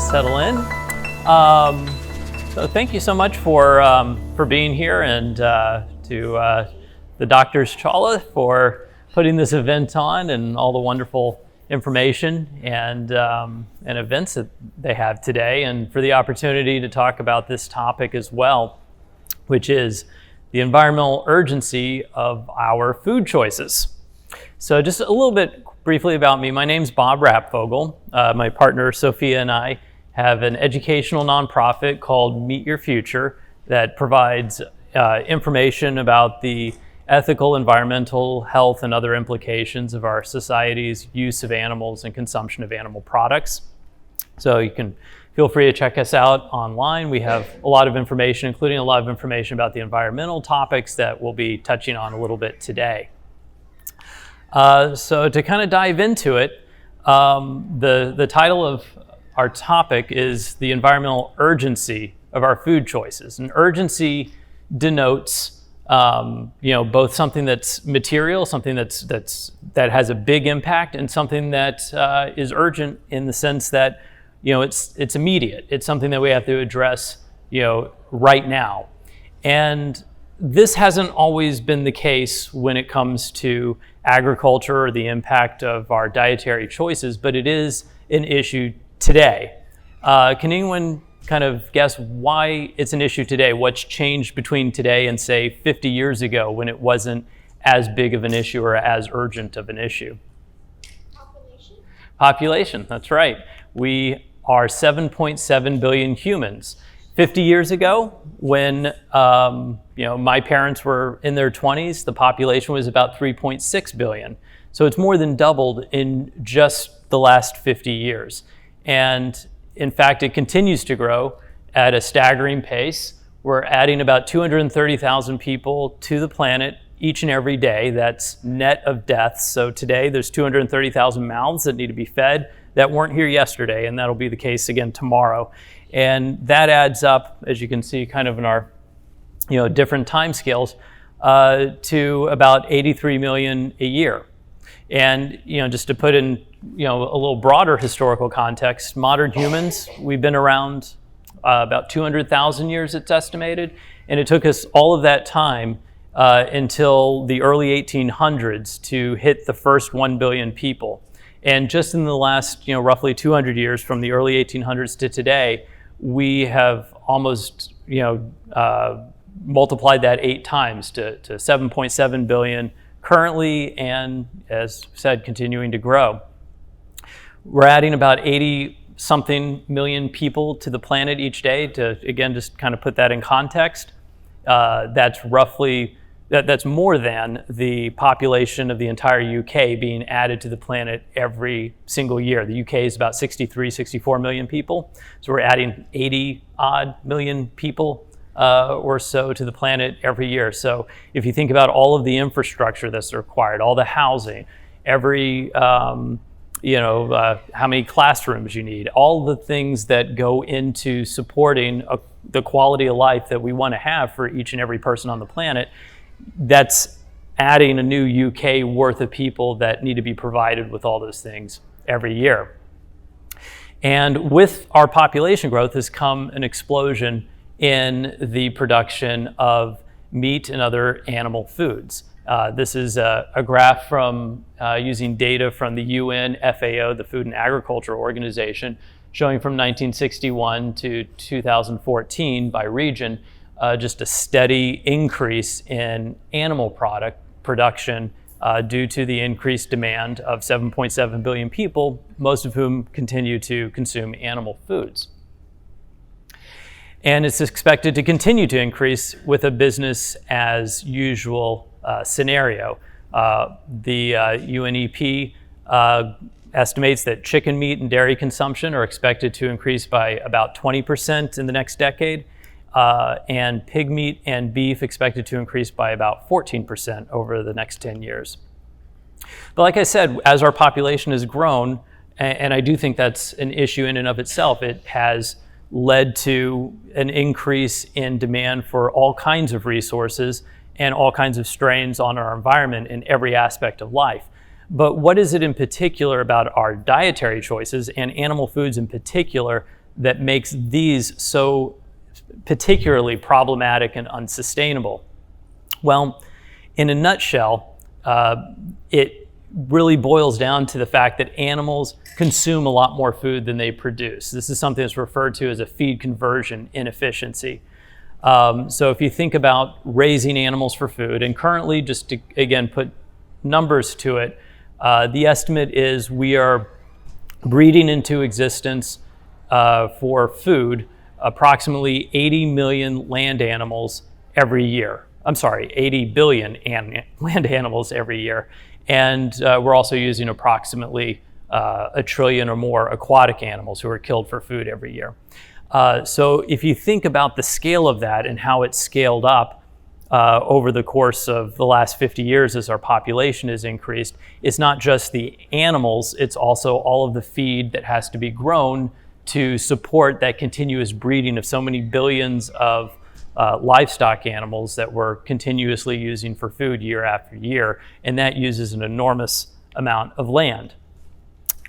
settle in. So thank you so much for being here, and to the Doctors Chawla for putting this event on and all the wonderful information and events that they have today, and for the opportunity to talk about this topic as well, which is the environmental urgency of our food choices. So just a little bit briefly about me. My name's Bob Rapfogle. My partner Sophia and I have an educational nonprofit called Meet Your Future that provides information about the ethical, environmental, health, and other implications of our society's use of animals and consumption of animal products. So you can feel free to check us out online. We have a lot of information, including a lot of information about the environmental topics that we'll be touching on a little bit today. So to kind of dive into it, the title of our topic is the environmental urgency of our food choices. And urgency denotes both something that's material, something that has a big impact, and something that is urgent in the sense that it's immediate. It's something that we have to address right now. And this hasn't always been the case when it comes to agriculture or the impact of our dietary choices, but it is an issue today. Can anyone kind of guess why it's an issue today? What's changed between today and, say, 50 years ago when it wasn't as big of an issue or as urgent of an issue? Population, that's right. We are 7.7 billion humans. 50 years ago, when my parents were in their 20s, the population was about 3.6 billion. So it's more than doubled in just the last 50 years. And in fact, it continues to grow at a staggering pace. We're adding about 230,000 people to the planet each and every day. That's net of deaths. So today there's 230,000 mouths that need to be fed that weren't here yesterday, and that'll be the case again tomorrow. And that adds up, as you can see kind of in our different time scales, to about 83 million a year. And just to put in a little broader historical context, modern humans, we've been around about 200,000 years, it's estimated, and it took us all of that time until the early 1800s to hit the first 1 billion people. And just in the last roughly 200 years, from the early 1800s to today, we have almost multiplied that 8 times to 7.7 billion currently, and as said, continuing to grow. We're adding about 80-something million people to the planet each day. To, again, just kind of put that in context, that's more than the population of the entire UK being added to the planet every single year. The UK is about 64 million people. So we're adding 80-odd million people or so to the planet every year. So if you think about all of the infrastructure that's required, all the housing, every how many classrooms you need, all the things that go into supporting the quality of life that we want to have for each and every person on the planet, that's adding a new UK worth of people that need to be provided with all those things every year. And with our population growth has come an explosion in the production of meat and other animal foods. This is a graph from using data from the UN FAO, the Food and Agriculture Organization, showing from 1961 to 2014 by region, just a steady increase in animal production due to the increased demand of 7.7 billion people, most of whom continue to consume animal foods. And it's expected to continue to increase with a business as usual scenario. The UNEP estimates that chicken meat and dairy consumption are expected to increase by about 20% in the next decade, and pig meat and beef expected to increase by about 14% over the next 10 years. But like I said, as our population has grown, and I do think that's an issue in and of itself, it has led to an increase in demand for all kinds of resources and all kinds of strains on our environment in every aspect of life. But what is it in particular about our dietary choices and animal foods in particular that makes these so particularly problematic and unsustainable? Well, in a nutshell, it really boils down to the fact that animals consume a lot more food than they produce. This is something that's referred to as a feed conversion inefficiency. So if you think about raising animals for food, and currently, just to again put numbers to it, the estimate is we are breeding into existence for food approximately 80 million land animals every year. I'm sorry, 80 billion land animals every year. And we're also using approximately a trillion or more aquatic animals who are killed for food every year. So if you think about the scale of that and how it's scaled up over the course of the last 50 years as our population has increased, it's not just the animals, it's also all of the feed that has to be grown to support that continuous breeding of so many billions of livestock animals that we're continuously using for food year after year, and that uses an enormous amount of land.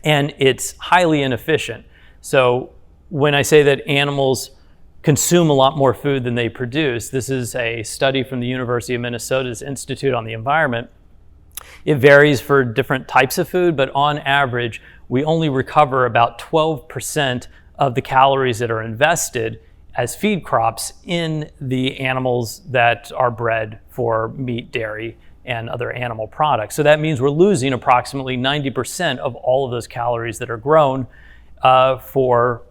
And it's highly inefficient. So when I say that animals consume a lot more food than they produce, this is a study from the University of Minnesota's Institute on the Environment. It varies for different types of food, but on average, we only recover about 12% of the calories that are invested as feed crops in the animals that are bred for meat, dairy, and other animal products. So that means we're losing approximately 90% of all of those calories that are grown for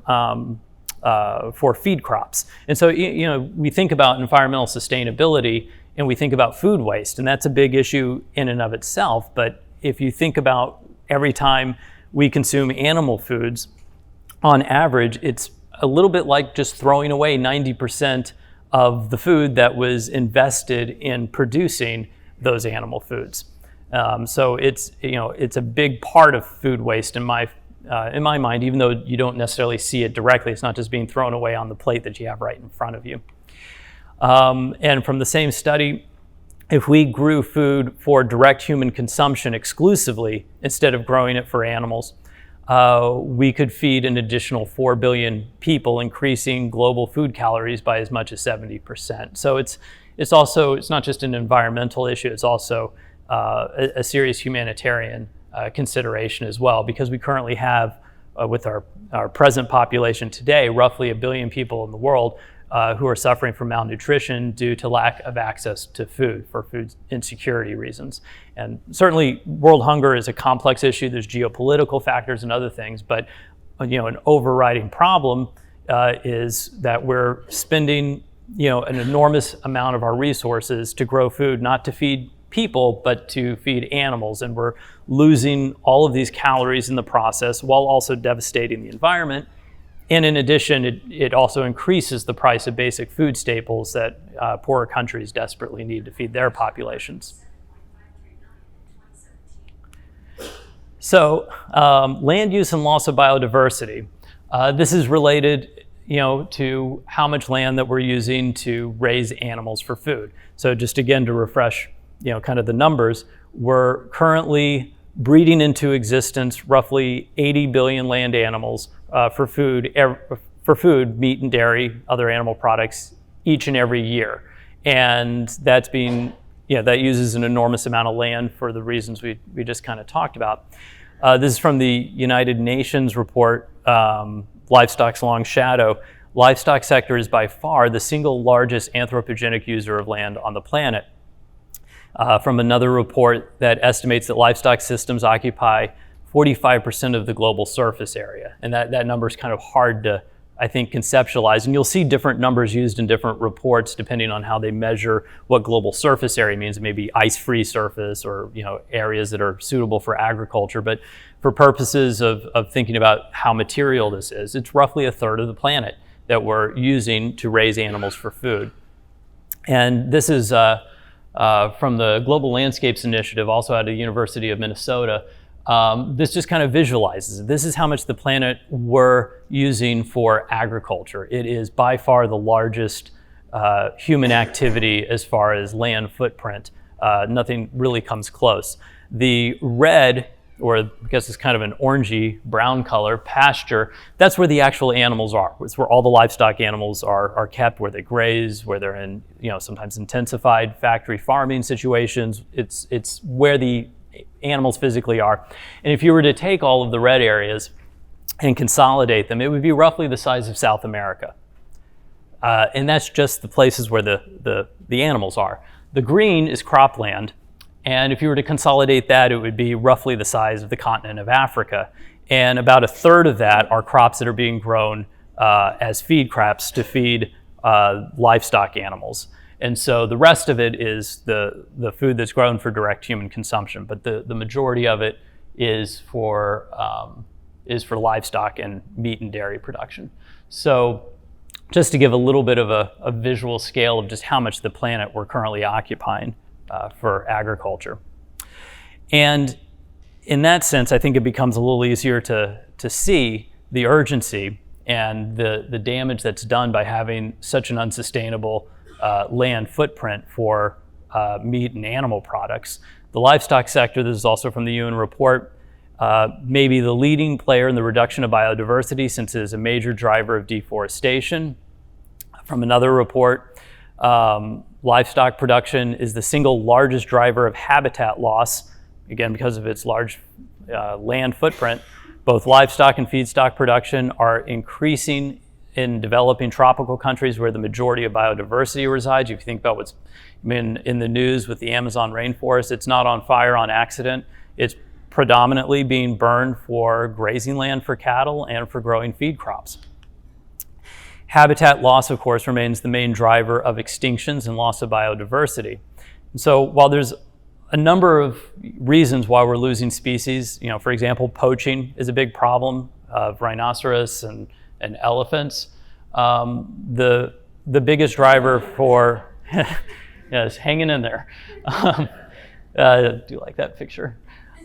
feed crops. And so, we think about environmental sustainability and we think about food waste, and that's a big issue in and of itself. But if you think about every time we consume animal foods, on average, it's a little bit like just throwing away 90% of the food that was invested in producing those animal foods. So it's a big part of food waste in my mind, even though you don't necessarily see it directly. It's not just being thrown away on the plate that you have right in front of you. And from the same study, if we grew food for direct human consumption exclusively instead of growing it for animals, we could feed an additional 4 billion people, increasing global food calories by as much as 70%. So it's not just an environmental issue, it's also a serious humanitarian consideration as well, because we currently have, with our present population today, roughly 1 billion people in the world who are suffering from malnutrition due to lack of access to food for food insecurity reasons. And certainly world hunger is a complex issue. There's geopolitical factors and other things, but an overriding problem is that we're spending an enormous amount of our resources to grow food, not to feed people, but to feed animals. And we're losing all of these calories in the process while also devastating the environment. And in addition, it also increases the price of basic food staples that poorer countries desperately need to feed their populations. So land use and loss of biodiversity. This is related to how much land that we're using to raise animals for food. So just again to refresh kind of the numbers, we're currently breeding into existence roughly 80 billion land animals for food, meat and dairy, other animal products each and every year. And that uses an enormous amount of land for the reasons we just kind of talked about. This is from the United Nations report, Livestock's Long Shadow. Livestock sector is by far the single largest anthropogenic user of land on the planet. From another report that estimates that livestock systems occupy 45% of the global surface area. And that number is kind of hard to, I think, conceptualize. And you'll see different numbers used in different reports depending on how they measure what global surface area means. It may be ice-free surface or areas that are suitable for agriculture. But for purposes of thinking about how material this is, it's roughly a third of the planet that we're using to raise animals for food. And this is from the Global Landscapes Initiative, also out of the University of Minnesota. This just kind of visualizes it. This is how much the planet we're using for agriculture. It is by far the largest human activity as far as land footprint. Nothing really comes close. The red or I guess it's kind of an orangey brown color pasture, that's where the actual animals are. It's where all the livestock animals are kept, where they graze, where they're in, sometimes intensified factory farming situations. It's where the animals physically are. And if you were to take all of the red areas and consolidate them, it would be roughly the size of South America. And that's just the places where the animals are. The green is cropland. And if you were to consolidate that, it would be roughly the size of the continent of Africa. And about a third of that are crops that are being grown as feed crops to feed livestock animals. And so the rest of it is the food that's grown for direct human consumption. But the majority of it is for livestock and meat and dairy production. So just to give a little bit of a visual scale of just how much of the planet we're currently occupying for agriculture. And in that sense, I think it becomes a little easier to see the urgency and the damage that's done by having such an unsustainable land footprint for meat and animal products. The livestock sector, this is also from the UN report, may be the leading player in the reduction of biodiversity since it is a major driver of deforestation. From another report, livestock production is the single largest driver of habitat loss, again, because of its large land footprint. Both livestock and feedstock production are increasing in developing tropical countries where the majority of biodiversity resides. If you think about what's been in the news with the Amazon rainforest, it's not on fire on accident. It's predominantly being burned for grazing land for cattle and for growing feed crops. Habitat loss, of course, remains the main driver of extinctions and loss of biodiversity. And so while there's a number of reasons why we're losing species, for example, poaching is a big problem of rhinoceros and elephants. The biggest driver for, yes, hanging in there. Do you like that picture?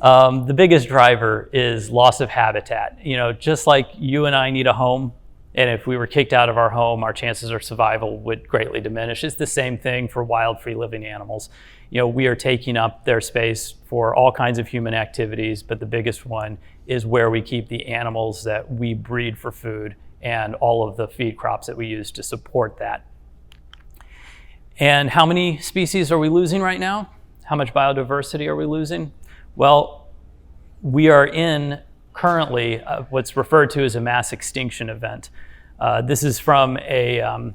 The biggest driver is loss of habitat. Just like you and I need a home, and if we were kicked out of our home, our chances of survival would greatly diminish. It's the same thing for wild, free-living animals. We are taking up their space for all kinds of human activities, but the biggest one is where we keep the animals that we breed for food and all of the feed crops that we use to support that. And how many species are we losing right now? How much biodiversity are we losing? Well, we are in currently what's referred to as a mass extinction event. This is from a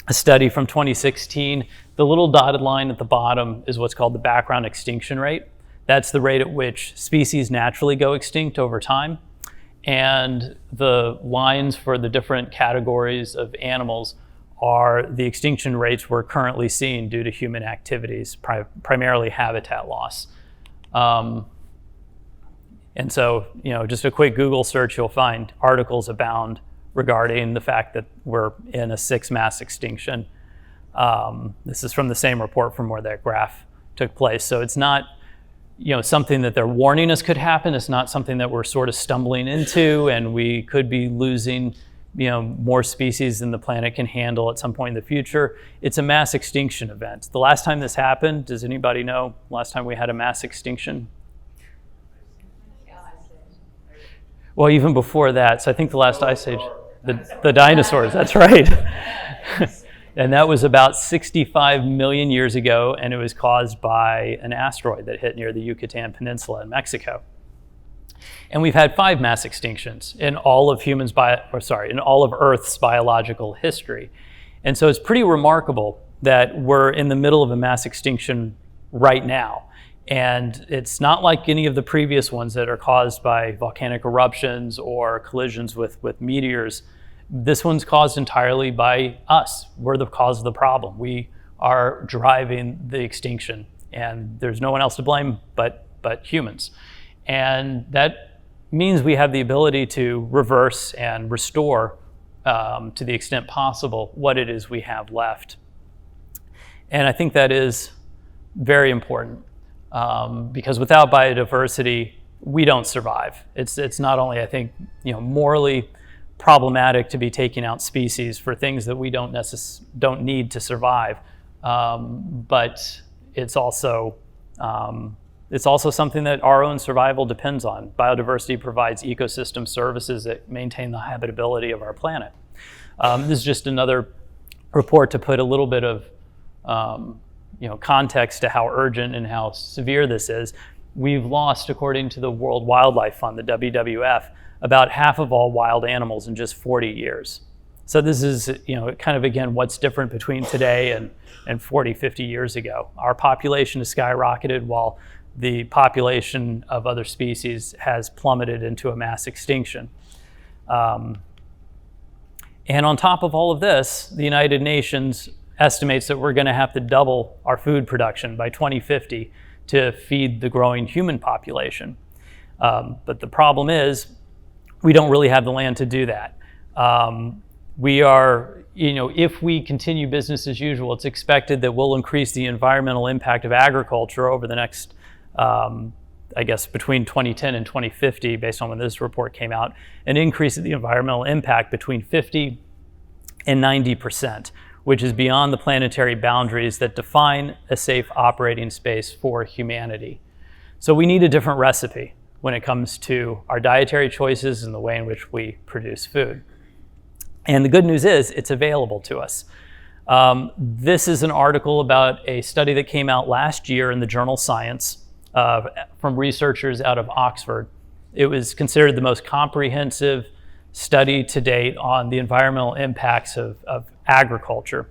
study from 2016. The little dotted line at the bottom is what's called the background extinction rate. That's the rate at which species naturally go extinct over time. And the lines for the different categories of animals are the extinction rates we're currently seeing due to human activities, primarily habitat loss. And so, just a quick Google search, you'll find articles abound regarding the fact that we're in a 6th mass extinction. This is from the same report from where that graph took place. So it's not, something that they're warning us could happen. It's not something that we're sort of stumbling into, and we could be losing, more species than the planet can handle at some point in the future. It's a mass extinction event. The last time this happened, does anybody know last time we had a mass extinction? Well, even before that, so I think the last ice age, the dinosaurs, that's right. And that was about 65 million years ago, and it was caused by an asteroid that hit near the Yucatan Peninsula in Mexico. And we've had 5 mass extinctions in all of in all of Earth's biological history. And so it's pretty remarkable that we're in the middle of a mass extinction right now. And it's not like any of the previous ones that are caused by volcanic eruptions or collisions with meteors. This one's caused entirely by us. We're the cause of the problem. We are driving the extinction, and there's no one else to blame but humans. And that means we have the ability to reverse and restore, to the extent possible, what it is we have left. And I think that is very important. Because without biodiversity, we don't survive. It's not only, I think, morally problematic to be taking out species for things that we don't need to survive, but it's also it's also something that our own survival depends on. Biodiversity provides ecosystem services that maintain the habitability of our planet. This is just another report to put a little bit of context to how urgent and how severe this is. We've lost, according to the World Wildlife Fund, the WWF, about half of all wild animals in just 40 years. So this is, kind of, again, what's different between today and 40, 50 years ago. Our population has skyrocketed while the population of other species has plummeted into a mass extinction. And on top of all of this, the United Nations estimates that we're going to have to double our food production by 2050 to feed the growing human population. But the problem is, we don't really have the land to do that. We are, if we continue business as usual, it's expected that we'll increase the environmental impact of agriculture over the next, between 2010 and 2050, based on when this report came out, an increase in the environmental impact between 50 and 90%, which is beyond the planetary boundaries that define a safe operating space for humanity. So we need a different recipe when it comes to our dietary choices and the way in which we produce food. And the good news is it's available to us. This is an article about a study that came out last year in the journal Science from researchers out of Oxford. It was considered the most comprehensive study to date on the environmental impacts of agriculture.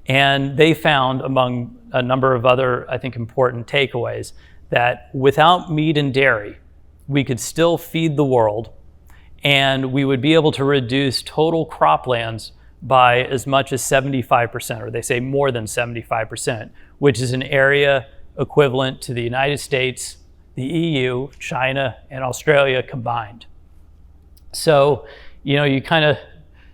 And they found, among a number of other, I think, important takeaways, that without meat and dairy, we could still feed the world, and we would be able to reduce total croplands by as much as 75%, or they say more than 75%, which is an area equivalent to the United States, the EU, China, and Australia combined. So, you kind of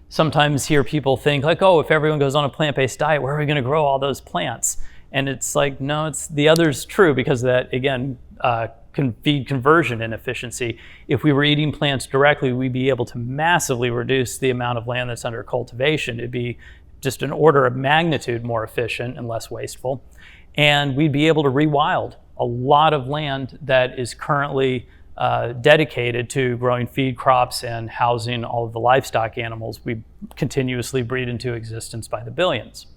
sometimes hear people think like, oh, if everyone goes on a plant-based diet, where are we going to grow all those plants? And it's like, no, it's the other's true, because that, again, can feed conversion inefficiency. If we were eating plants directly, we'd be able to massively reduce the amount of land that's under cultivation. It'd be just an order of magnitude more efficient and less wasteful. And we'd be able to rewild a lot of land that is currently dedicated to growing feed crops and housing all of the livestock animals we continuously breed into existence by the billions.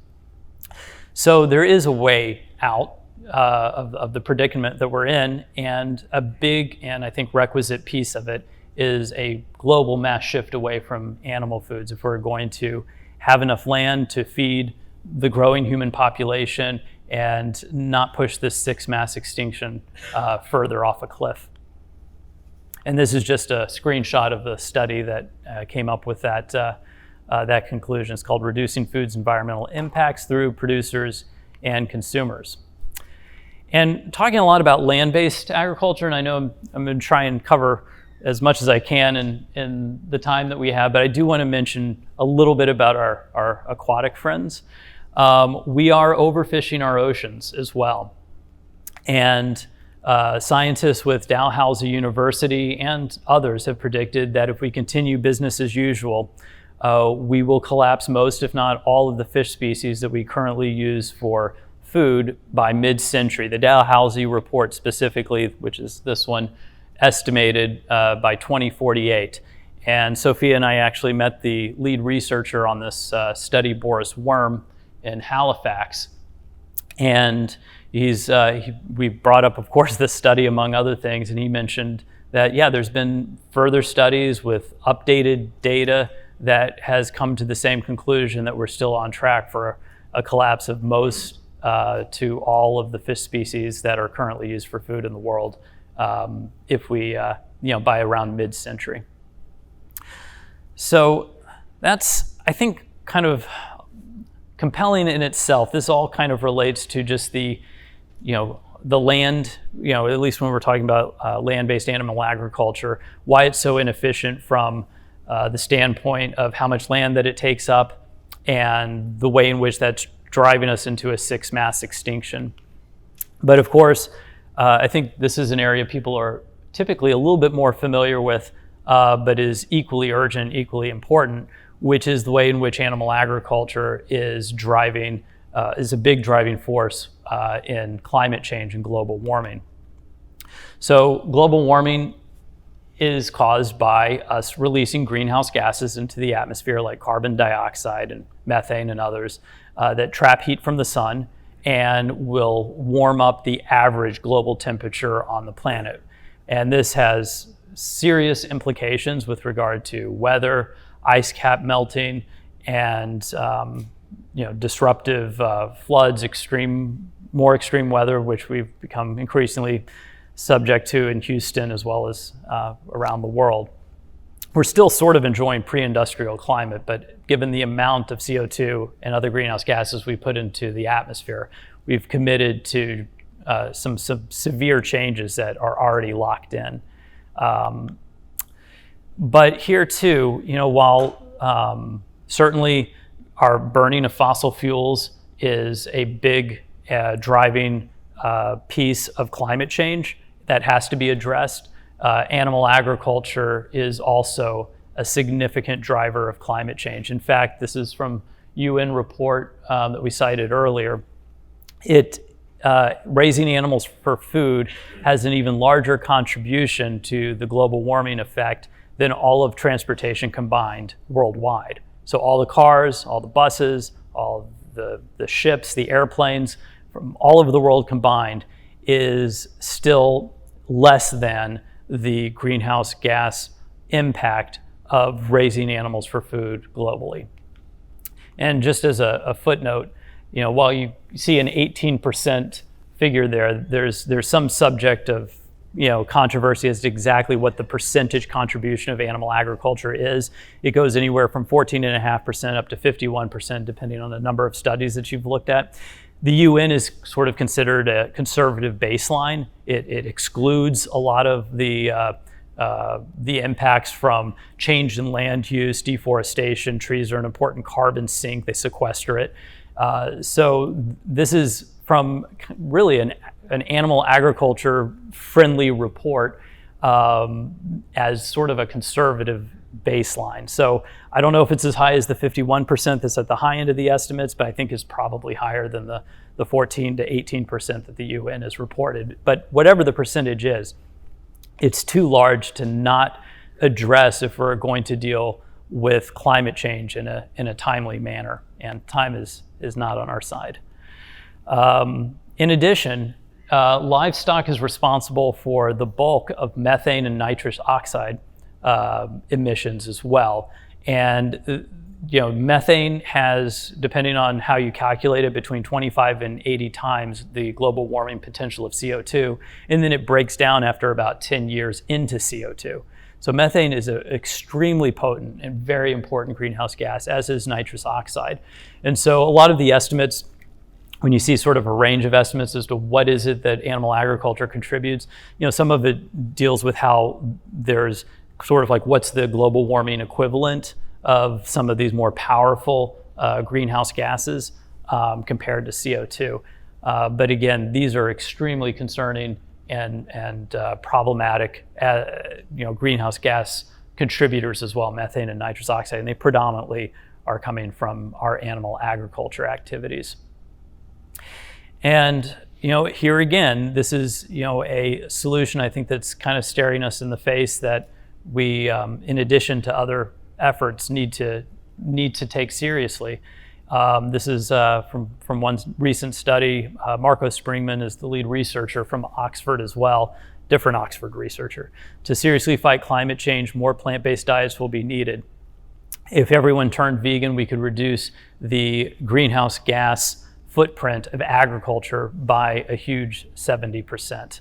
So there is a way out of the predicament that we're in, and a big and I think requisite piece of it is a global mass shift away from animal foods if we're going to have enough land to feed the growing human population and not push this sixth mass extinction further off a cliff. And this is just a screenshot of the study that came up with that conclusion. It's called Reducing Food's Environmental Impacts Through Producers and Consumers. And talking a lot about land-based agriculture, and I know I'm going to try and cover as much as I can in the time that we have, but I do want to mention a little bit about our aquatic friends. We are overfishing our oceans as well. And scientists with Dalhousie University and others have predicted that if we continue business as usual, we will collapse most, if not all, of the fish species that we currently use for food by mid-century. The Dalhousie report specifically, which is this one, estimated by 2048. And Sophia and I actually met the lead researcher on this study, Boris Worm, in Halifax. And we brought up, of course, this study among other things, and he mentioned that, there's been further studies with updated data that has come to the same conclusion that we're still on track for a collapse of most to all of the fish species that are currently used for food in the world if we, by around mid-century. So that's, I think, kind of compelling in itself. This all kind of relates to just the land, at least when we're talking about land-based animal agriculture, why it's so inefficient from the standpoint of how much land that it takes up and the way in which that's driving us into a sixth mass extinction. But of course, I think this is an area people are typically a little bit more familiar with, but is equally urgent, equally important, which is the way in which animal agriculture is a big driving force in climate change and global warming. So global warming is caused by us releasing greenhouse gases into the atmosphere like carbon dioxide and methane and others that trap heat from the sun and will warm up the average global temperature on the planet. And this has serious implications with regard to weather, ice cap melting, and disruptive floods, more extreme weather, which we've become increasingly subject to in Houston as well as around the world. We're still sort of enjoying pre-industrial climate, but given the amount of CO2 and other greenhouse gases we put into the atmosphere, we've committed to some severe changes that are already locked in. But here too, while certainly our burning of fossil fuels is a big driving piece of climate change that has to be addressed, animal agriculture is also a significant driver of climate change. In fact, this is from UN report that we cited earlier. Raising animals for food has an even larger contribution to the global warming effect than all of transportation combined worldwide. So all the cars, all the buses, all the ships, the airplanes from all over the world combined is still less than the greenhouse gas impact of raising animals for food globally. And just as a footnote, while you see an 18% figure there's some subject of controversy as to exactly what the percentage contribution of animal agriculture is. It goes anywhere from 14.5% up to 51%, depending on the number of studies that you've looked at. The UN is sort of considered a conservative baseline. It excludes a lot of the impacts from change in land use, deforestation. Trees are an important carbon sink. They sequester it. So this is from really an animal agriculture friendly report as sort of a conservative baseline. So I don't know if it's as high as the 51% that's at the high end of the estimates, but I think is probably higher than the 14 to 18% that the UN has reported. But whatever the percentage is, it's too large to not address if we're going to deal with climate change in a timely manner, and time is not on our side. In addition, livestock is responsible for the bulk of methane and nitrous oxide emissions as well. And methane has, depending on how you calculate it, between 25 and 80 times the global warming potential of CO2, and then it breaks down after about 10 years into CO2. So methane is an extremely potent and very important greenhouse gas, as is nitrous oxide. And so a lot of the estimates, when you see sort of a range of estimates as to what is it that animal agriculture contributes, some of it deals with how there's sort of like what's the global warming equivalent of some of these more powerful greenhouse gases compared to CO2. But again, these are extremely concerning and problematic greenhouse gas contributors as well, methane and nitrous oxide, and they predominantly are coming from our animal agriculture activities. And here again, this is a solution I think that's kind of staring us in the face that we, in addition to other efforts, need to take seriously. This is from one recent study. Marco Springman is the lead researcher from Oxford as well, different Oxford researcher. To seriously fight climate change, more plant-based diets will be needed. If everyone turned vegan, we could reduce the greenhouse gas footprint of agriculture by a huge 70%.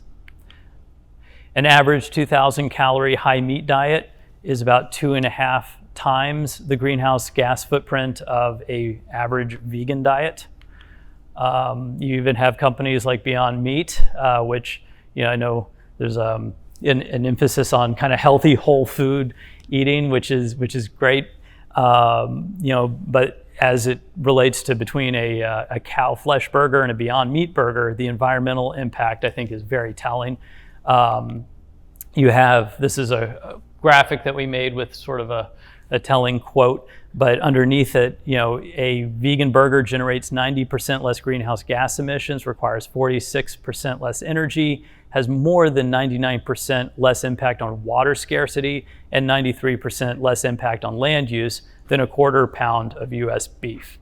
An average 2,000 calorie high meat diet is about 2.5 times the greenhouse gas footprint of a average vegan diet. You even have companies like Beyond Meat, which I know there's an emphasis on kind of healthy whole food eating, which is great. But as it relates to between a cow flesh burger and a Beyond Meat burger, the environmental impact I think is very telling. This is a graphic that we made with sort of a telling quote, but underneath it, a vegan burger generates 90% less greenhouse gas emissions, requires 46% less energy, has more than 99% less impact on water scarcity, and 93% less impact on land use than a quarter pound of US beef.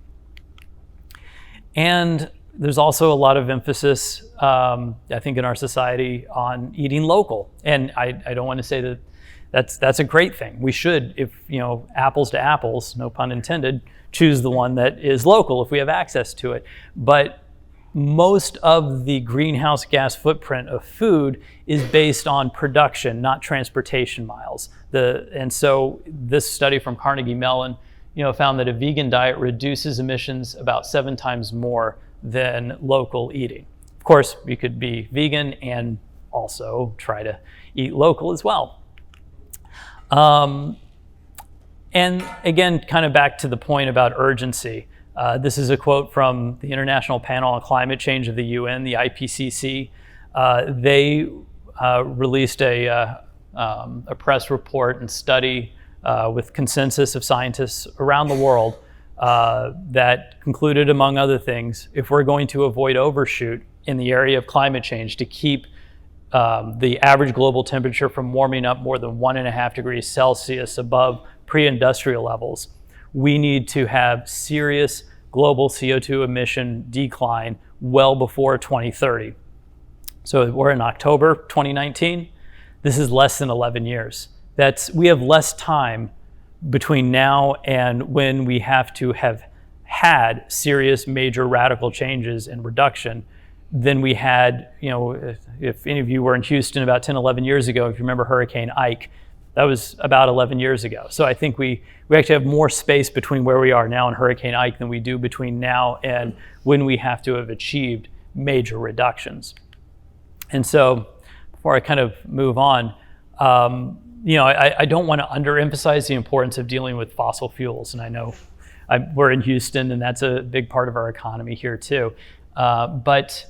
And there's also a lot of emphasis, I think, in our society on eating local. And I don't want to say that that's a great thing. We should, if apples to apples, no pun intended, choose the one that is local if we have access to it. But most of the greenhouse gas footprint of food is based on production, not transportation miles. And so this study from Carnegie Mellon, found that a vegan diet reduces emissions about 7 times more than local eating. Of course, we could be vegan and also try to eat local as well. And again, kind of back to the point about urgency. This is a quote from the International Panel on Climate Change of the UN, the IPCC. They released a press report and study with consensus of scientists around the world that concluded, among other things, if we're going to avoid overshoot in the area of climate change to keep the average global temperature from warming up more than 1.5 degrees Celsius above pre-industrial levels, we need to have serious global CO2 emission decline well before 2030. So we're in October 2019. This is less than 11 years. We have less time between now and when we have to have had serious major radical changes in reduction than we had, if any of you were in Houston about 10, 11 years ago, if you remember Hurricane Ike, that was about 11 years ago. So I think we actually have more space between where we are now and Hurricane Ike than we do between now and when we have to have achieved major reductions. And so before I kind of move on, I don't want to underemphasize the importance of dealing with fossil fuels. And I know we're in Houston and that's a big part of our economy here too. But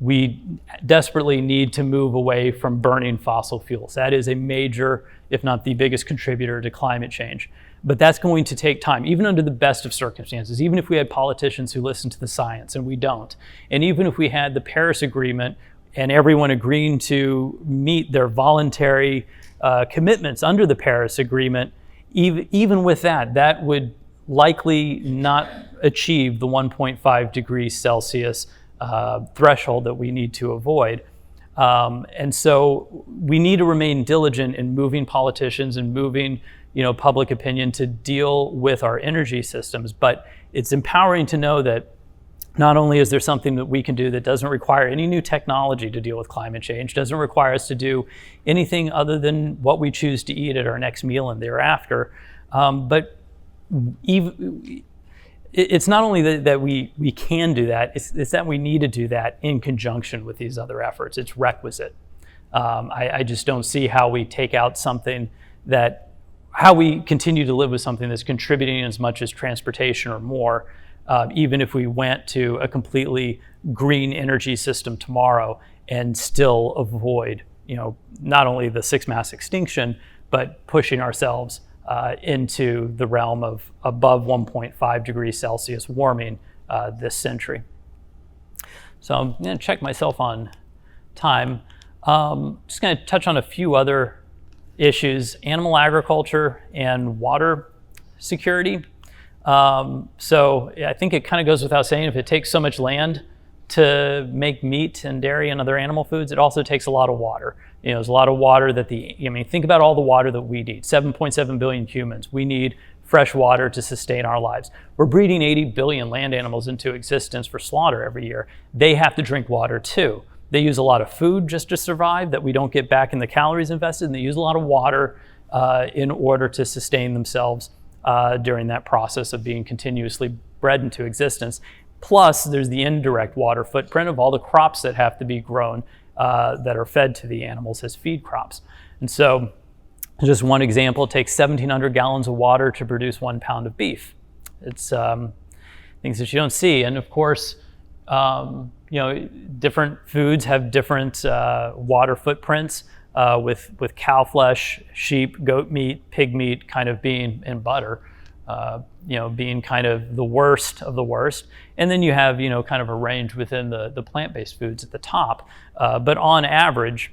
we desperately need to move away from burning fossil fuels. That is a major, if not the biggest contributor to climate change. But that's going to take time, even under the best of circumstances, even if we had politicians who listen to the science, and we don't. And even if we had the Paris Agreement and everyone agreeing to meet their voluntary commitments under the Paris Agreement, even with that would likely not achieve the 1.5 degrees Celsius threshold that we need to avoid. And so we need to remain diligent in moving politicians and moving public opinion to deal with our energy systems. But it's empowering to know that not only is there something that we can do that doesn't require any new technology to deal with climate change, doesn't require us to do anything other than what we choose to eat at our next meal and thereafter, but it's not only that we can do that, it's that we need to do that in conjunction with these other efforts. It's requisite. I just don't see how we take out something how we continue to live with something that's contributing as much as transportation or more, even if we went to a completely green energy system tomorrow and still avoid, not only the 6 mass extinction, but pushing ourselves into the realm of above 1.5 degrees Celsius warming this century. So I'm going to check myself on time. Just going to touch on a few other issues: animal agriculture and water security. So I think it kind of goes without saying, if it takes so much land to make meat and dairy and other animal foods, it also takes a lot of water. There's a lot of water that think about all the water that we need. 7.7 billion humans. We need fresh water to sustain our lives. We're breeding 80 billion land animals into existence for slaughter every year. They have to drink water too. They use a lot of food just to survive that we don't get back in the calories invested, and they use a lot of water in order to sustain themselves during that process of being continuously bred into existence. Plus, there's the indirect water footprint of all the crops that have to be grown that are fed to the animals as feed crops. And so, just one example, it takes 1,700 gallons of water to produce 1 pound of beef. It's things that you don't see. And of course, different foods have different water footprints. with cow flesh, sheep, goat meat, pig meat kind of being, and butter, being kind of the worst of the worst. And then you have, kind of a range within the plant-based foods at the top. But on average,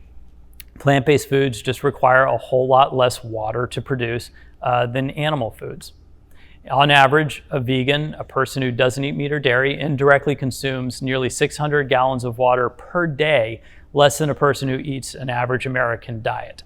plant-based foods just require a whole lot less water to produce than animal foods. On average, a vegan, a person who doesn't eat meat or dairy, indirectly consumes nearly 600 gallons of water per day, less than a person who eats an average American diet.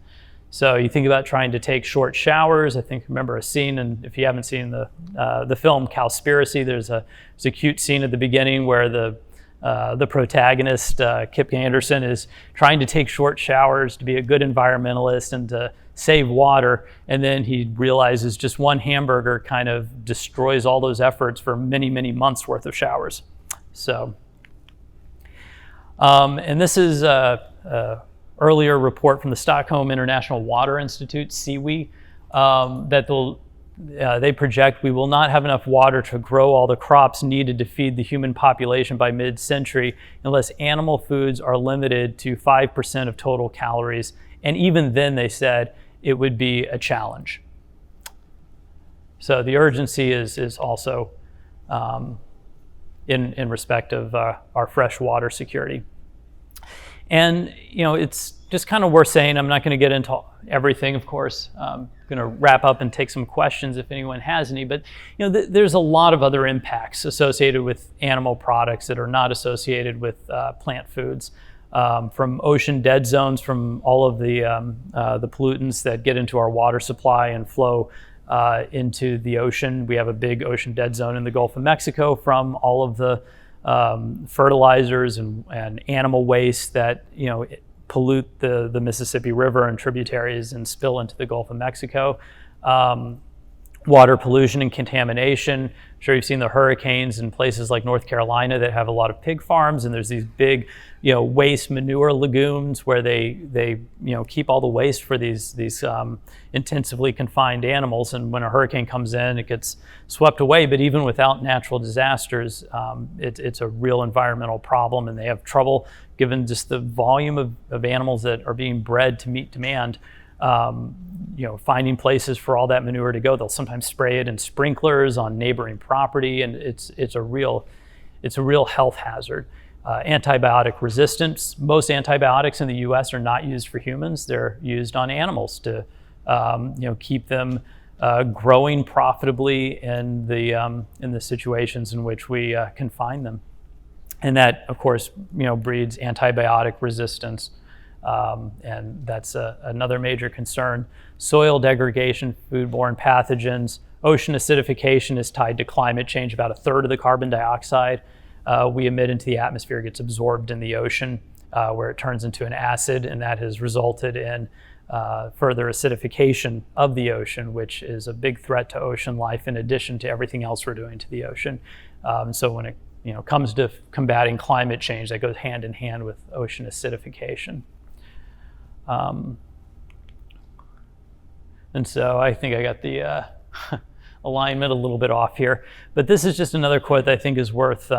So you think about trying to take short showers. I remember a scene, and if you haven't seen the film Cowspiracy, there's a cute scene at the beginning where the protagonist, Kip Anderson, is trying to take short showers to be a good environmentalist and to save water, and then he realizes just one hamburger kind of destroys all those efforts for many, many months worth of showers. So, and this is a earlier report from the Stockholm International Water Institute, SIWI, that they project we will not have enough water to grow all the crops needed to feed the human population by mid-century unless animal foods are limited to 5% of total calories. And even then, they said, it would be a challenge. So the urgency is also in respect of our fresh water security. And it's just kind of worth saying, I'm not going to get into everything, of course. I'm going to wrap up and take some questions if anyone has any, but there's a lot of other impacts associated with animal products that are not associated with plant foods. From ocean dead zones, from all of the pollutants that get into our water supply and flow into the ocean. We have a big ocean dead zone in the Gulf of Mexico from all of the fertilizers and animal waste that pollute the Mississippi River and tributaries and spill into the Gulf of Mexico. Water pollution and contamination. I'm sure you've seen the hurricanes in places like North Carolina that have a lot of pig farms, and there's these big, waste manure lagoons where they keep all the waste for these intensively confined animals. And when a hurricane comes in, it gets swept away. But even without natural disasters, it's a real environmental problem, and they have trouble given just the volume of animals that are being bred to meet demand. Finding places for all that manure to go. They'll sometimes spray it in sprinklers on neighboring property, and it's a real health hazard. Antibiotic resistance. Most antibiotics in the U.S. are not used for humans. They're used on animals to keep them growing profitably in the situations in which we confine them, and that, of course, breeds antibiotic resistance. And that's another major concern. Soil degradation, foodborne pathogens. Ocean acidification is tied to climate change. About a third of the carbon dioxide we emit into the atmosphere gets absorbed in the ocean, where it turns into an acid, and that has resulted in further acidification of the ocean, which is a big threat to ocean life in addition to everything else we're doing to the ocean. So when it comes to combating climate change, that goes hand in hand with ocean acidification. And so I think I got the alignment a little bit off here, but this is just another quote that I think is worth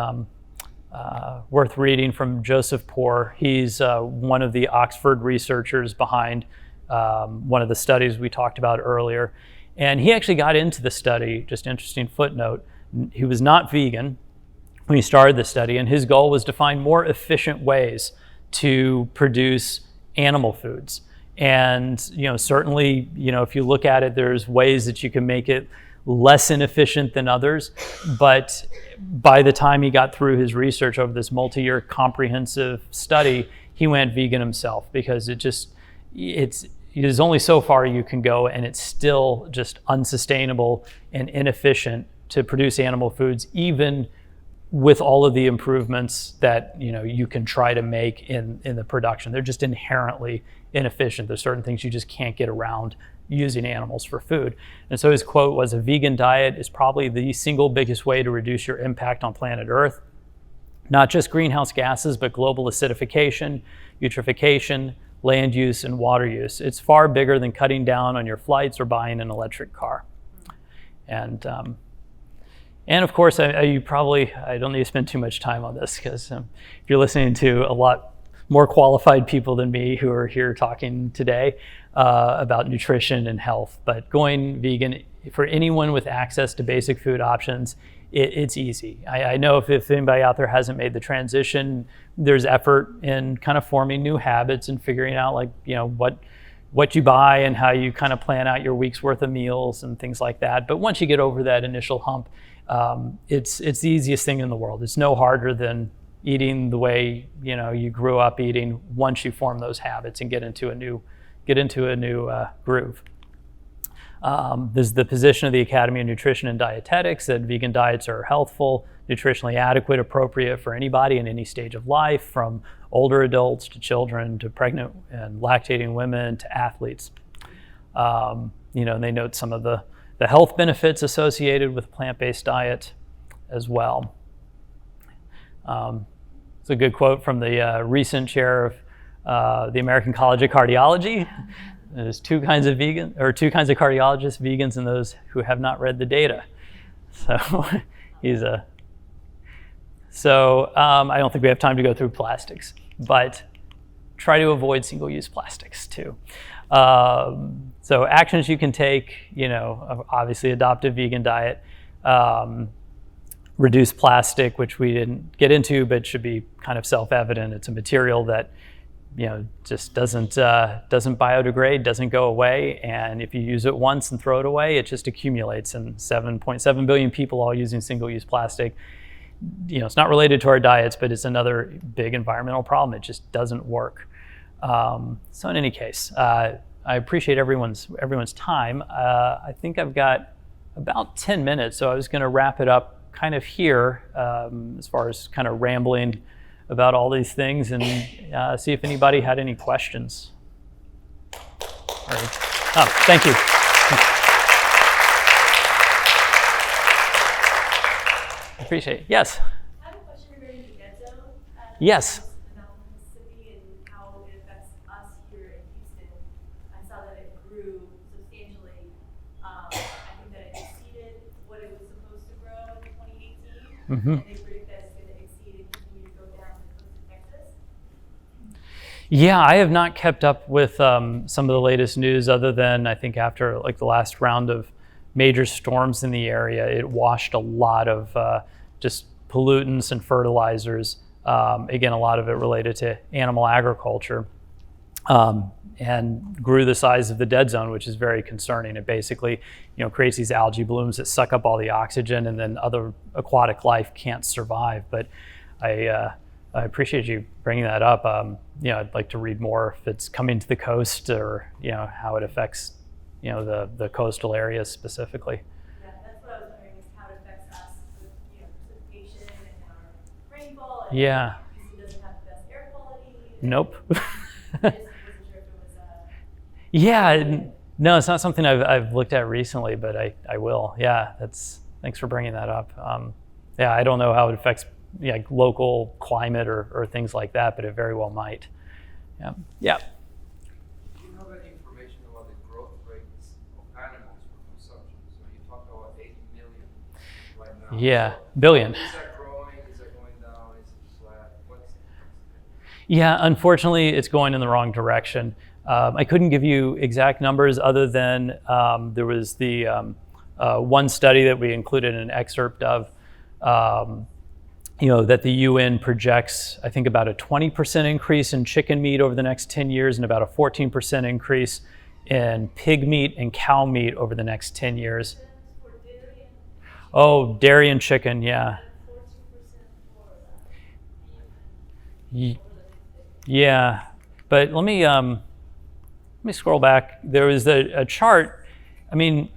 reading from Joseph Poore. He's one of the Oxford researchers behind one of the studies we talked about earlier, and he actually got into the study. Just interesting footnote: he was not vegan when he started the study, and his goal was to find more efficient ways to produce animal foods. And certainly, if you look at it, there's ways that you can make it less inefficient than others. But by the time he got through his research over this multi-year comprehensive study, he went vegan himself, because there's only so far you can go, and it's still just unsustainable and inefficient to produce animal foods, even with all of the improvements that you can try to make in the production. They're just inherently inefficient. There's certain things you just can't get around using animals for food. And so his quote was, "A vegan diet is probably the single biggest way to reduce your impact on planet Earth. Not just greenhouse gases, but global acidification, eutrophication, land use, and water use. It's far bigger than cutting down on your flights or buying an electric car." And of course, I don't need to spend too much time on this, because if you're listening to a lot more qualified people than me who are here talking today about nutrition and health. But going vegan, for anyone with access to basic food options, it's easy. I know if anybody out there hasn't made the transition, there's effort in kind of forming new habits and figuring out what you buy and how you kind of plan out your week's worth of meals and things like that. But once you get over that initial hump, it's the easiest thing in the world. It's no harder than eating the way you grew up eating once you form those habits and get into a new groove. This is the position of the Academy of Nutrition and Dietetics that vegan diets are healthful, nutritionally adequate, appropriate for anybody in any stage of life, from older adults to children to pregnant and lactating women to athletes. And they note some of the health benefits associated with a plant-based diet as well. It's a good quote from the recent chair of the American College of Cardiology. There's two kinds of cardiologists, vegans and those who have not read the data. So I don't think we have time to go through plastics, but try to avoid single-use plastics too. So actions you can take, obviously adopt a vegan diet, reduce plastic, which we didn't get into, but should be kind of self-evident. It's a material that just doesn't biodegrade, doesn't go away, and if you use it once and throw it away, it just accumulates. And 7.7 billion people all using single-use plastic. It's not related to our diets, but it's another big environmental problem. It just doesn't work. So in any case, I appreciate everyone's time. I think I've got about 10 minutes, so I was going to wrap it up kind of here as far as kind of rambling about all these things, and see if anybody had any questions. Thank you. Appreciate it. Yes? I have a question regarding the dead zone. Yes. In Mississippi and how it affects us here in Houston. I saw that it grew substantially. I think that it exceeded what it was supposed to grow in 2018. Mm-hmm. And they predict that it's going to exceed and continue to go down to the coast of Texas. Yeah, I have not kept up with some of the latest news, other than I think after the last round of major storms in the area, it washed a lot of just pollutants and fertilizers. Again, a lot of it related to animal agriculture, and grew the size of the dead zone, which is very concerning. It basically, creates these algae blooms that suck up all the oxygen, and then other aquatic life can't survive. But I appreciate you bringing that up. I'd like to read more if it's coming to the coast, or how it affects the coastal areas specifically. Yeah, that's what I was wondering, is how it affects us with precipitation and our rainfall. And Yeah. Houston doesn't have the best air quality. Nope. I just wasn't sure if it was. Yeah, no, it's not something I've looked at recently, but I will. Yeah, thanks for bringing that up. I don't know how it affects local climate or things like that, but it very well might. Yeah. Do you have any information about the growth rates of animals for consumption? So you talked about 80 million right now. Yeah, So billion. Is that growing? Is that going down? Is it flat? Yeah, unfortunately, it's going in the wrong direction. I couldn't give you exact numbers, other than there was the one study that we included an excerpt of, that the UN projects, I think, about a 20% increase in chicken meat over the next 10 years and about a 14% increase in pig meat and cow meat over the next 10 years. For dairy and Oh, dairy and chicken, yeah. 14% for Ye- Yeah, but let me scroll back. There was a chart. I mean,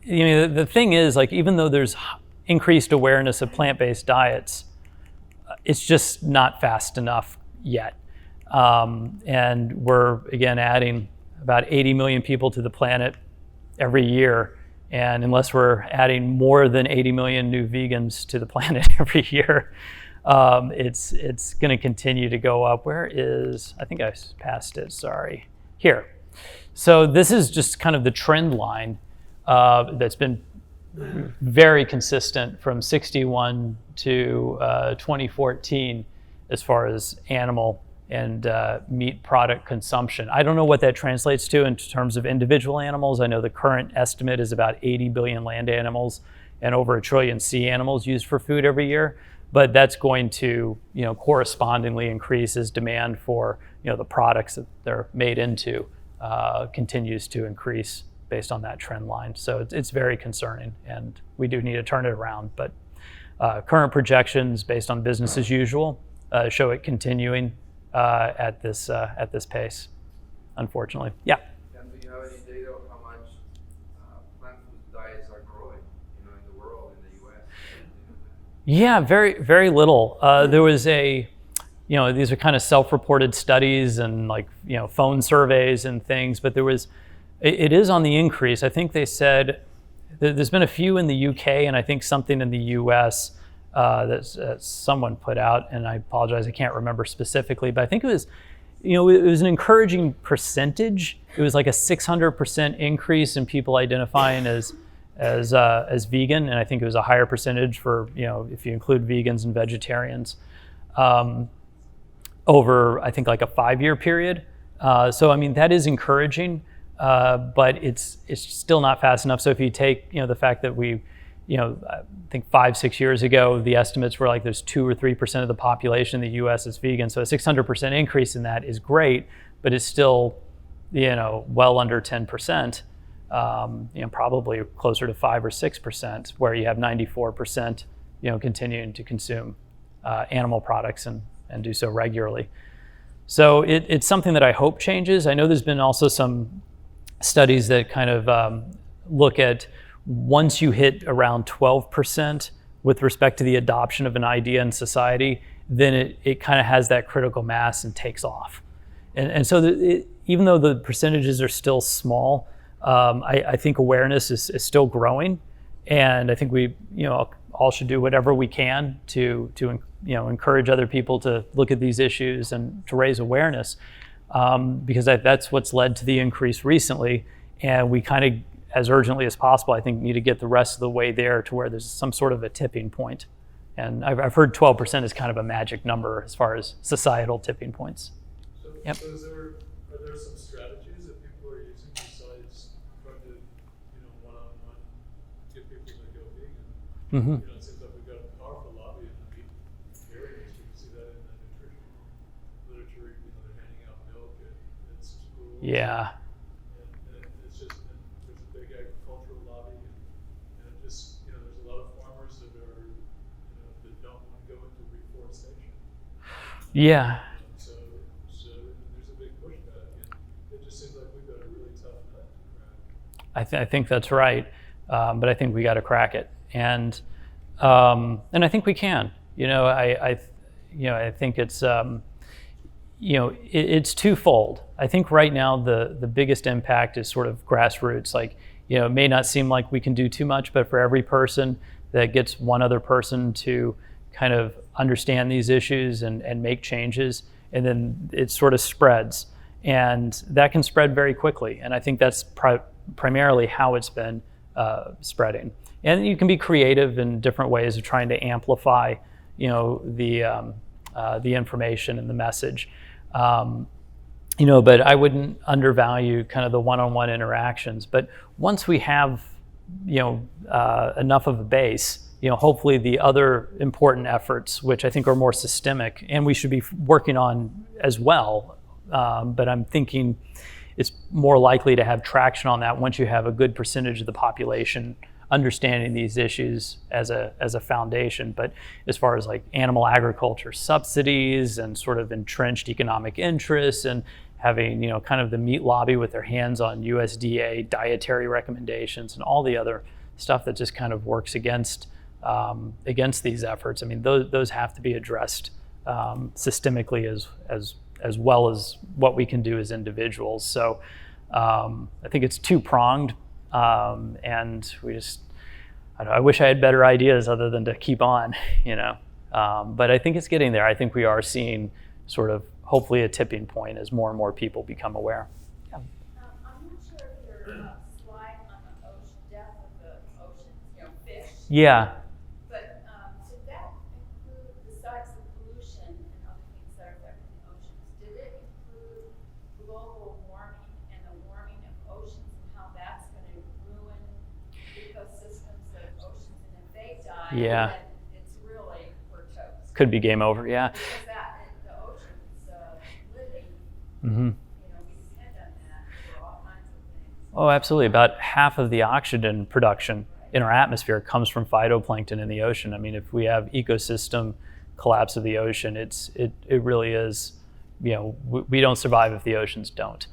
the thing is, even though there's increased awareness of plant-based diets, it's just not fast enough yet. And we're, again, adding about 80 million people to the planet every year. And unless we're adding more than 80 million new vegans to the planet every year, it's going to continue to go up. Where is, I think I passed it, sorry. Here. So this is just kind of the trend line that's been very consistent from 61 to 2014, as far as animal and meat product consumption. I don't know what that translates to in terms of individual animals. I know the current estimate is about 80 billion land animals and over 1 trillion sea animals used for food every year. But that's going to, correspondingly increase as demand for, the products that they're made into continues to increase based on that trend line. So it's very concerning, and we do need to turn it around. But current projections based on business as usual show it continuing at this pace, unfortunately. Yeah. And do you have any data on how much plant food diets are growing, in the world, in the U.S.? Yeah, very, very little. There was these are kind of self-reported studies and phone surveys and things, but it is on the increase. I think they said there's been a few in the UK and I think something in the US that someone put out, and I apologize, I can't remember specifically, but I think it was an encouraging percentage. It was like a 600% increase in people identifying as vegan, and I think it was a higher percentage for if you include vegans and vegetarians over I think like a 5-year period. So I mean that is encouraging, but it's still not fast enough. So if you take the fact that we I think 5-6 years ago the estimates were like there's 2 or 3% of the population in the U.S. is vegan, so a 600% increase in that is great, but it's still well under 10%. Probably closer to 5 or 6%, where you have 94%, continuing to consume animal products and do so regularly. So it's something that I hope changes. I know there's been also some studies that kind of look at once you hit around 12% with respect to the adoption of an idea in society, then it kind of has that critical mass and takes off. And so even though the percentages are still small, I think awareness is still growing, and I think we all should do whatever we can to encourage other people to look at these issues and to raise awareness, because that's what's led to the increase recently, and we kind of, as urgently as possible, I think need to get the rest of the way there to where there's some sort of a tipping point. And I've heard 12% is kind of a magic number as far as societal tipping points. Yep. So are there some strategies that people are using besides trying to, one-on-one get people to go vegan? Mm-hmm. It seems like we've got a powerful lobby in the meat area. You can see that in the nutrition literature. They're handing out milk at schools. Yeah. And it's just, there's a big agricultural lobby, and it just, there's a lot of farmers that are, that don't want to go into reforestation. Yeah. So there's a big pushback, and it just seems like we've got a really tough nut to crack. I think that's right, but I think we got to crack it, and I think we can. I think it's it's twofold. I think right now the biggest impact is sort of grassroots. It may not seem like we can do too much, but for every person that gets one other person to kind of understand these issues and make changes, and then it sort of spreads, and that can spread very quickly. And I think that's primarily how it's been spreading. And you can be creative in different ways of trying to amplify, the information and the message. But I wouldn't undervalue kind of the one-on-one interactions. But once we have, enough of a base, hopefully the other important efforts, which I think are more systemic and we should be working on as well. But I'm thinking it's more likely to have traction on that once you have a good percentage of the population understanding these issues as a foundation. But as far as animal agriculture subsidies and sort of entrenched economic interests and having kind of the meat lobby with their hands on USDA dietary recommendations and all the other stuff that just kind of works against these efforts. I mean, those have to be addressed systemically as well as what we can do as individuals. So I think it's two-pronged, and I wish I had better ideas other than to keep on, but I think it's getting there. I think we are seeing sort of hopefully a tipping point as more and more people become aware. Yeah. I'm not sure if your slide on the ocean, death of the oceans, fish. Yeah. But should that include, besides the pollution and other Yeah. then it's really, we're toast. Could be game over, yeah. Because the ocean's living, Mm-hmm. we depend on that for all kinds of things. Oh, absolutely. About half of the oxygen production in our atmosphere comes from phytoplankton in the ocean. I mean, if we have ecosystem collapse of the ocean, it really is, we don't survive if the oceans don't.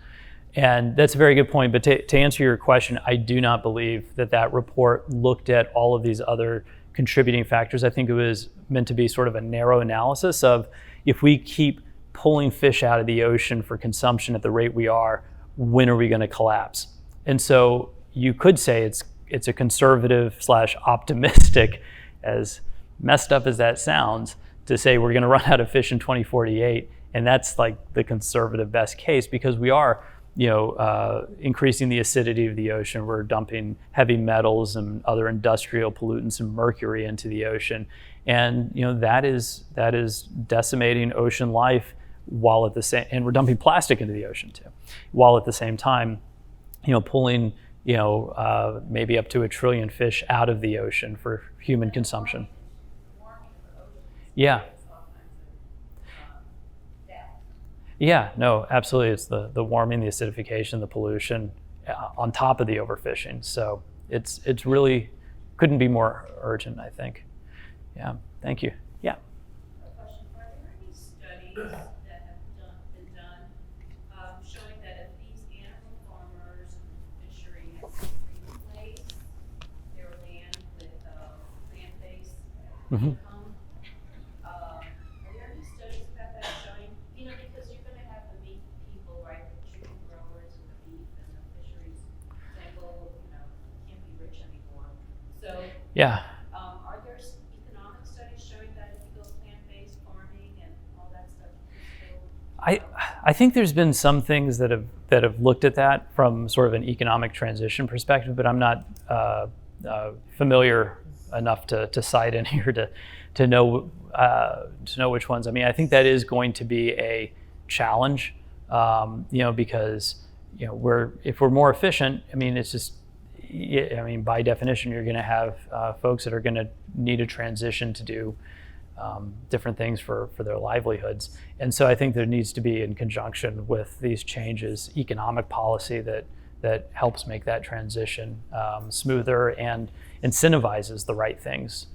And that's a very good point. But to answer your question, I do not believe that report looked at all of these other contributing factors. I think it was meant to be sort of a narrow analysis of, if we keep pulling fish out of the ocean for consumption at the rate we are, when are we going to collapse? And so you could say it's a conservative / optimistic, as messed up as that sounds, to say we're going to run out of fish in 2048, and that's like the conservative best case, because we are increasing the acidity of the ocean. We're dumping heavy metals and other industrial pollutants and mercury into the ocean, and that is decimating ocean life, while at the same, and we're dumping plastic into the ocean too, while at the same time pulling maybe up to 1 trillion fish out of the ocean for human consumption. Yeah. Yeah, no, absolutely. It's the warming, the acidification, the pollution on top of the overfishing. So it's really couldn't be more urgent, I think. Yeah, thank you. Yeah. A question: are there any studies that have been done showing that if these animal farmers and fisheries replace their land with plant-based Mm-hmm. income, are there any studies about that showing? Because you're going to have the meat people, right? The chicken growers and the beef and the fisheries saying, well, can't be rich anymore. So Yeah. are there economic studies showing that if you go plant-based farming and all that stuff, you can still? I think there's been some things that have looked at that from sort of an economic transition perspective, but I'm not familiar enough to cite in here to know which ones. I mean, I think that is going to be a challenge, because if we're more efficient, I mean, it's just, by definition, you're going to have folks that are going to need a transition to do different things for their livelihoods. And so I think there needs to be, in conjunction with these changes, economic policy that helps make that transition smoother and incentivizes the right things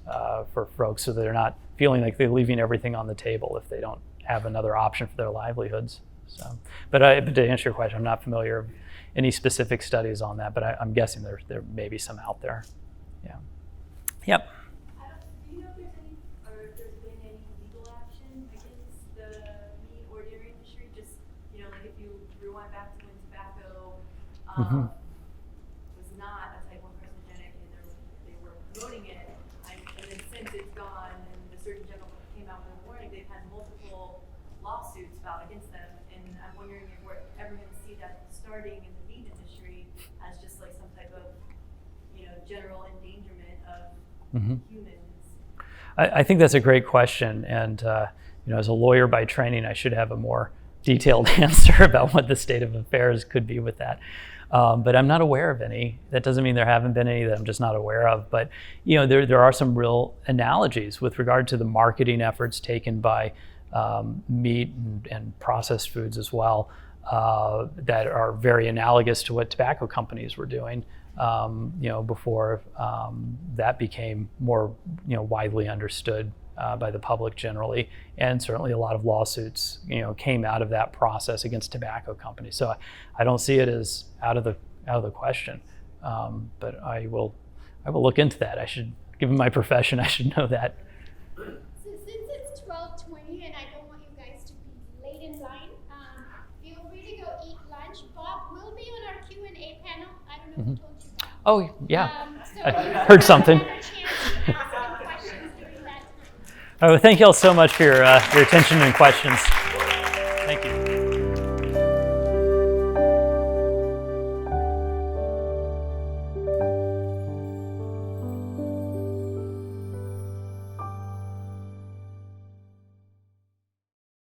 for folks, so they're not feeling like they're leaving everything on the table if they don't have another option for their livelihoods. So, but to answer your question, I'm not familiar with any specific studies on that, but I'm guessing there may be some out there. Yeah. Yep. Do you know if there's any, or if there's been any legal action against the meat or dairy industry? Just, like if you rewind back to when tobacco was not a type 1 carcinogenic and they were promoting it, and then since it's gone and the Surgeon General came out with a warning, they've had multiple lawsuits filed against them, and I'm wondering if we're ever going to see that starting in the meat industry as just like some type of, general endangerment of humans. I think that's a great question, and as a lawyer by training, I should have a more detailed answer about what the state of affairs could be with that. But I'm not aware of any. That doesn't mean there haven't been any that I'm just not aware of. But there are some real analogies with regard to the marketing efforts taken by meat and processed foods as well, that are very analogous to what tobacco companies were doing. Before that became more, widely understood by the public generally, and certainly a lot of lawsuits, came out of that process against tobacco companies. So I don't see it as out of the question, but I will look into that. I should, given my profession, I should know that. So since it's 12:20 and I don't want you guys to be late in line, feel free to go eat lunch. Bob will be on our Q&A panel. I don't know who told you that. Oh, yeah. So I you heard something. have a chance to ask some questions during that time. All right, well, thank you all so much for your attention and questions. Thank you.